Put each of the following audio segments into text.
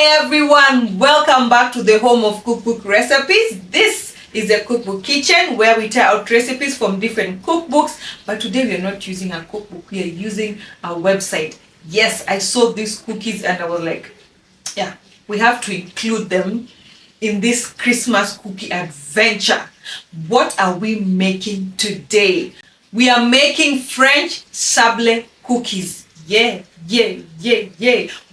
Hi everyone, welcome back to the home of cookbook recipes. This is a cookbook kitchen where we try out recipes from different cookbooks, but today we are not using a cookbook, we are using our website. Yes, I saw these cookies and I was like, yeah, we have to include them in this Christmas cookie adventure. What are we making today? We are making French sable cookies. Yeah.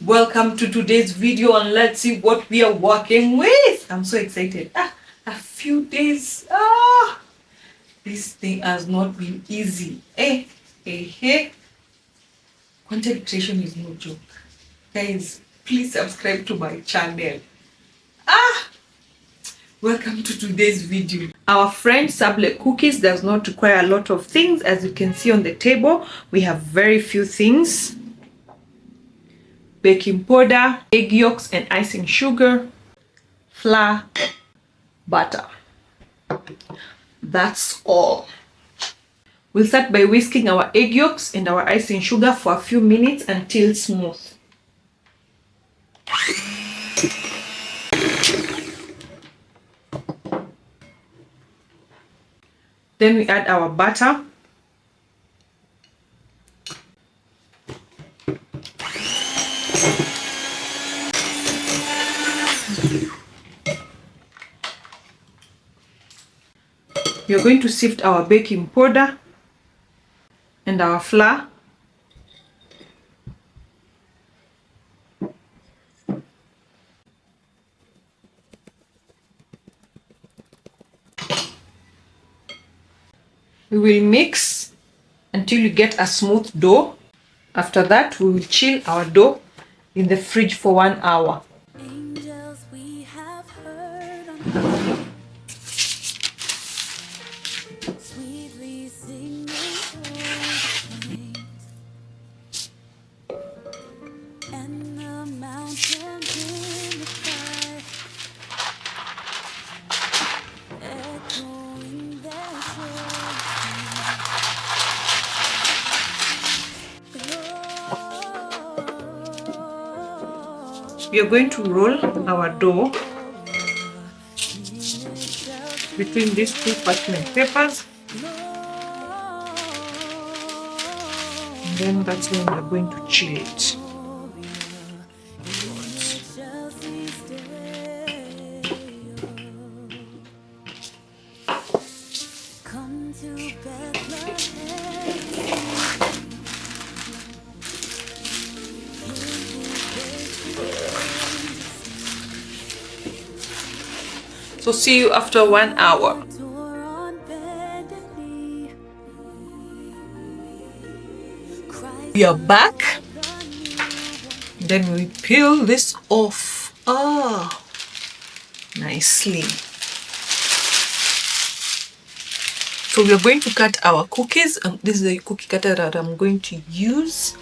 Welcome to today's video and let's see what we are working with. I'm so excited. A few days. This thing has not been easy. Content creation is no joke. Guys, please subscribe to my channel. Welcome to today's video. Our French sable cookies does not require a lot of things. As you can see on the table, we have very few things. Baking powder, egg yolks and icing sugar, flour, butter. That's all. We'll start by whisking our egg yolks and our icing sugar for a few minutes until smooth. Then we add our butter. We are going to sift our baking powder and our flour. We will mix until you get a smooth dough. After that, we will chill our dough in the fridge for 1 hour. Angels we have heard on sweetly singing and the mountains in the sky echoing their We are going to roll our dough between these two parchment papers. And then that's when we are going to chill it. come to Bethlehem. So see you after 1 hour. We are back. Then we peel this off. Nicely. So we are going to cut our cookies. This is the cookie cutter that I'm going to use.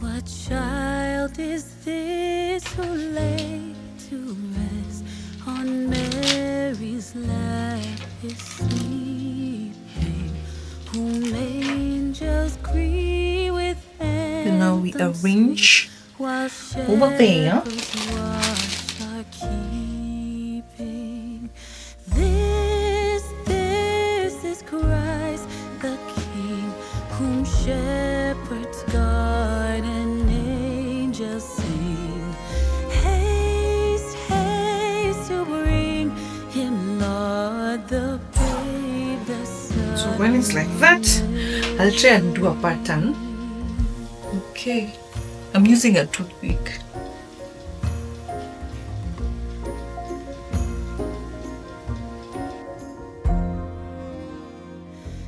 What child is this who lay to rest on Mary's lap is sleeping, whom angels greet with And now we anthems arrange while over there. shepherds watch are keeping. This is Christ the King, whom shepherds guard and angels sing. Haste, haste to bring him, Lord, the babe, the Son. So when it's like that, I'll try and do a pattern. Okay, I'm using a toothpick.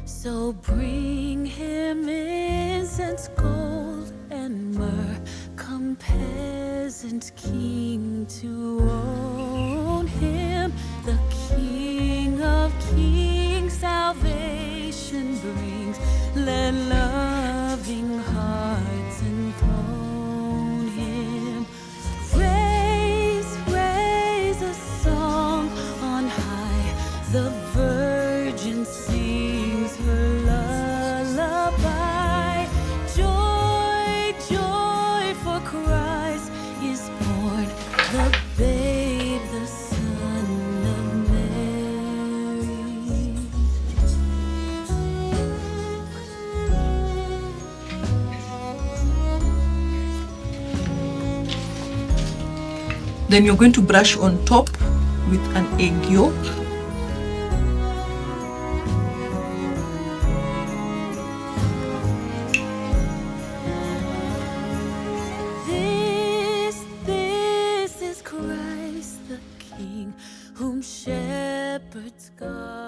So bring him incense, gold, and myrrh. Come, peasant king, to own him, the King of kings. Salvation brings. Let loving hearts enthrone him. Raise a song Then you're going to brush on top with an egg yolk. This is Christ the King, whom shepherds guard.